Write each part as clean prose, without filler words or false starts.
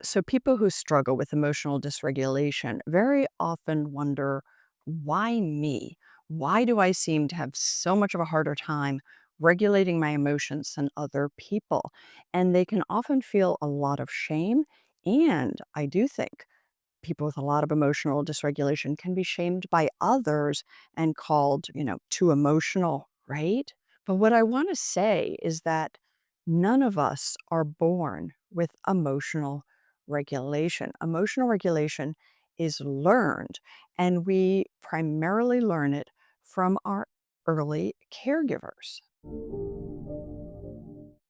So, people who struggle with emotional dysregulation very often wonder, why me? Why do I seem to have so much of a harder time regulating my emotions than other people? And they can often feel a lot of shame. And I do think people with a lot of emotional dysregulation can be shamed by others and called, too emotional, right? But what I want to say is that none of us are born with emotional regulation. Emotional regulation is learned, and we primarily learn it from our early caregivers.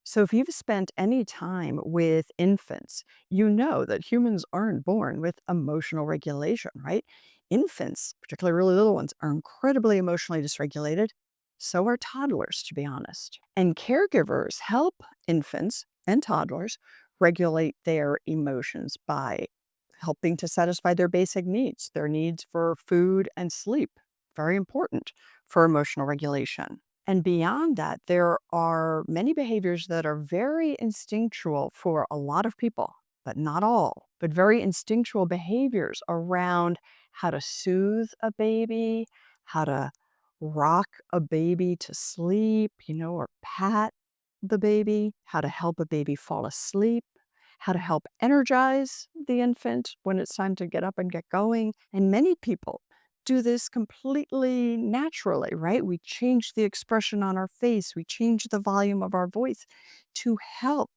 So, if you've spent any time with infants, you know that humans aren't born with emotional regulation, right? Infants, particularly really little ones, are incredibly emotionally dysregulated. So are toddlers, to be honest. And caregivers help infants and toddlers regulate their emotions by helping to satisfy their basic needs, their needs for food and sleep. Very important for emotional regulation. And beyond that, there are many behaviors that are very instinctual for a lot of people, but not all, but very instinctual behaviors around how to soothe a baby, how to rock a baby to sleep, or pat the baby, how to help a baby fall asleep, how to help energize the infant when it's time to get up and get going. And many people do this completely naturally, right? We change the expression on our face, we change the volume of our voice to help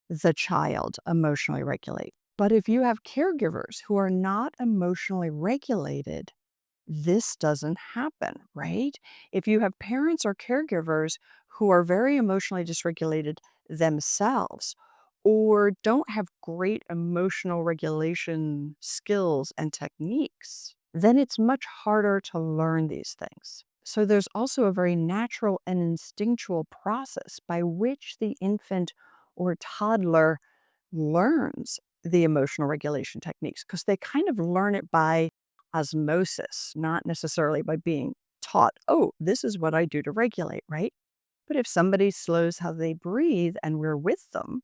the child emotionally regulate. But if you have caregivers who are not emotionally regulated, this doesn't happen, right? If you have parents or caregivers who are very emotionally dysregulated themselves or don't have great emotional regulation skills and techniques, then it's much harder to learn these things. So there's also a very natural and instinctual process by which the infant or toddler learns the emotional regulation techniques because they kind of learn it by osmosis, not necessarily by being taught, oh, this is what I do to regulate, right? But if somebody slows how they breathe and we're with them,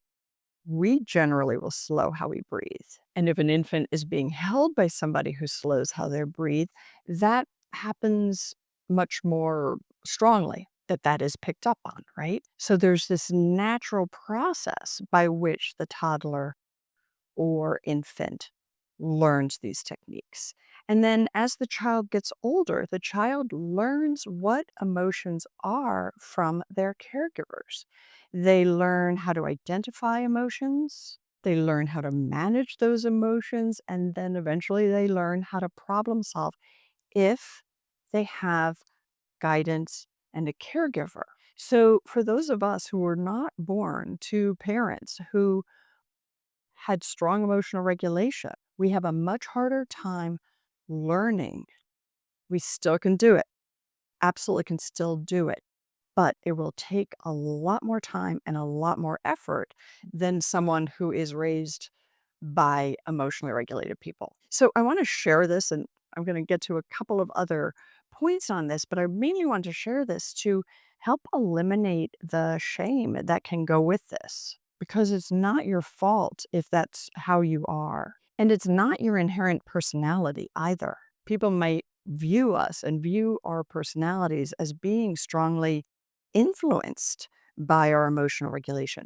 we generally will slow how we breathe. And if an infant is being held by somebody who slows how they breathe, that happens much more strongly that is picked up on, right? So there's this natural process by which the toddler or infant learns these techniques. And then as the child gets older, the child learns what emotions are from their caregivers. They learn how to identify emotions, they learn how to manage those emotions, and then eventually they learn how to problem solve if they have guidance and a caregiver. So, for those of us who were not born to parents who had strong emotional regulation, we have a much harder time learning. We still can do it, absolutely can still do it, but it will take a lot more time and a lot more effort than someone who is raised by emotionally regulated people. So I want to share this, and I'm going to get to a couple of other points on this, but I mainly want to share this to help eliminate the shame that can go with this because it's not your fault if that's how you are. And it's not your inherent personality either. People might view us and view our personalities as being strongly influenced by our emotional regulation,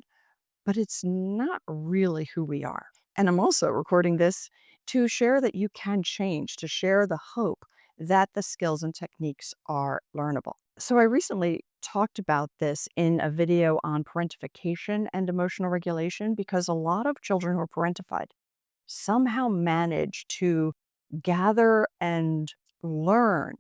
but it's not really who we are. And I'm also recording this to share that you can change, to share the hope that the skills and techniques are learnable. So I recently talked about this in a video on parentification and emotional regulation because a lot of children who are parentified somehow manage to gather and learn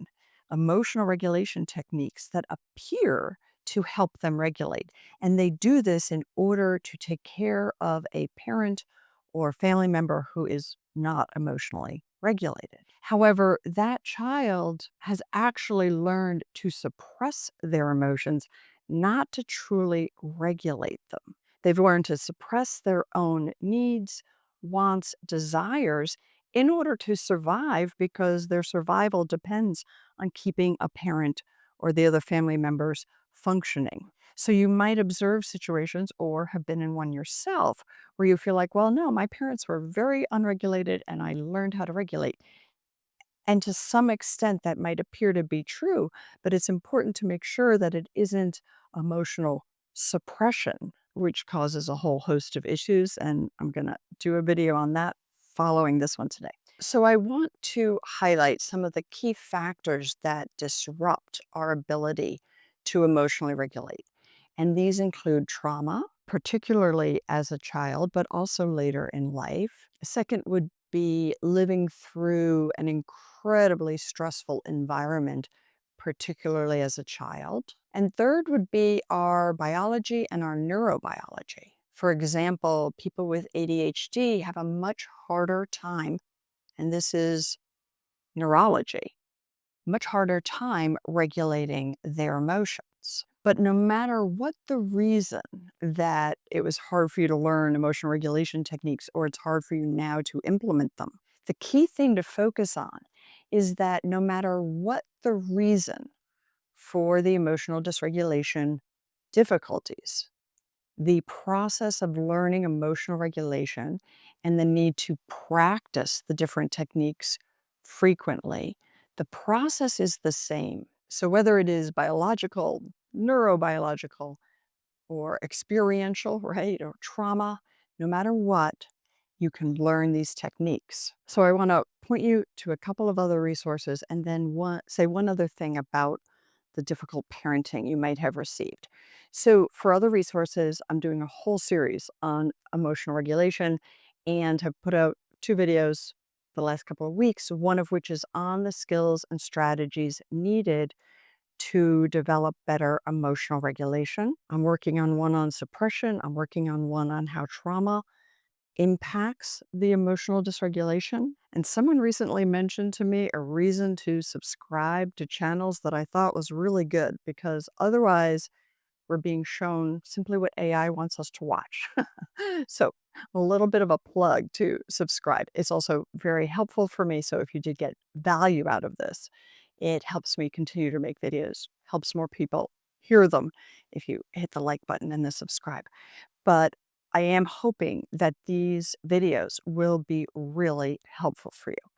emotional regulation techniques that appear to help them regulate. And they do this in order to take care of a parent or family member who is not emotionally regulated. However, that child has actually learned to suppress their emotions, not to truly regulate them. They've learned to suppress their own needs, wants, desires in order to survive because their survival depends on keeping a parent or the other family members functioning. So you might observe situations or have been in one yourself where you feel like, well, no, my parents were very unregulated and I learned how to regulate. And to some extent, that might appear to be true, but it's important to make sure that it isn't emotional suppression, which causes a whole host of issues. And I'm going to do a video on that following this one today. So, I want to highlight some of the key factors that disrupt our ability to emotionally regulate. And these include trauma, particularly as a child, but also later in life. Second would be living through an incredibly stressful environment, particularly as a child. And third would be our biology and our neurobiology. For example, people with ADHD have a much harder time, and this is neurology, much harder time regulating their emotions. But no matter what the reason that it was hard for you to learn emotional regulation techniques or it's hard for you now to implement them, the key thing to focus on is that no matter what the reason for the emotional dysregulation difficulties, the process of learning emotional regulation and the need to practice the different techniques frequently, the process is the same. So, whether it is biological, neurobiological, or experiential, right, or trauma, no matter what, you can learn these techniques. So, I want to point you to a couple of other resources and then say one other thing about the difficult parenting you might have received. So, for other resources, I'm doing a whole series on emotional regulation and have put out two videos the last couple of weeks, one of which is on the skills and strategies needed to develop better emotional regulation. I'm working on one on suppression. I'm working on one on how trauma impacts the emotional dysregulation. And someone recently mentioned to me a reason to subscribe to channels that I thought was really good because otherwise we're being shown simply what AI wants us to watch. So, a little bit of a plug to subscribe. It's also very helpful for me. So, if you did get value out of this, it helps me continue to make videos, helps more people hear them if you hit the like button and the subscribe. But I am hoping that these videos will be really helpful for you.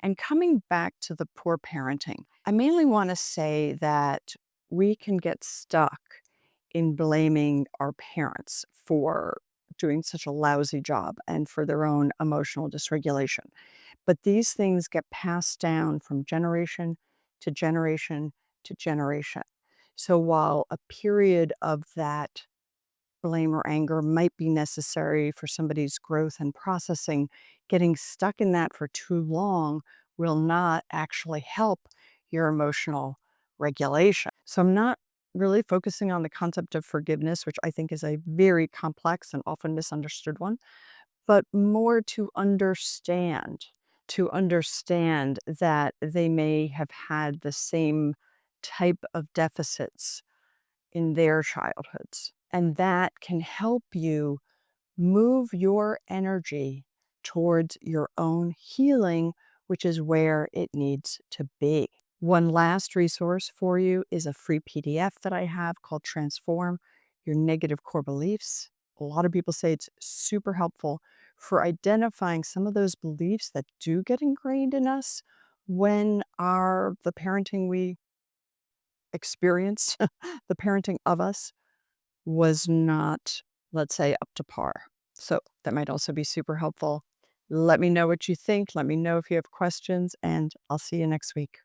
And coming back to the poor parenting, I mainly want to say that we can get stuck in blaming our parents for doing such a lousy job and for their own emotional dysregulation. But these things get passed down from generation to generation to generation. So while a period of that blame or anger might be necessary for somebody's growth and processing, getting stuck in that for too long will not actually help your emotional regulation. So I'm not really focusing on the concept of forgiveness, which I think is a very complex and often misunderstood one, but more to understand that they may have had the same type of deficits in their childhoods. And that can help you move your energy towards your own healing, which is where it needs to be. One last resource for you is a free PDF that I have called Transform Your Negative Core Beliefs. A lot of people say it's super helpful for identifying some of those beliefs that do get ingrained in us when the parenting we experienced, the parenting of us was not, let's say, up to par. So that might also be super helpful. Let me know what you think. Let me know if you have questions, and I'll see you next week.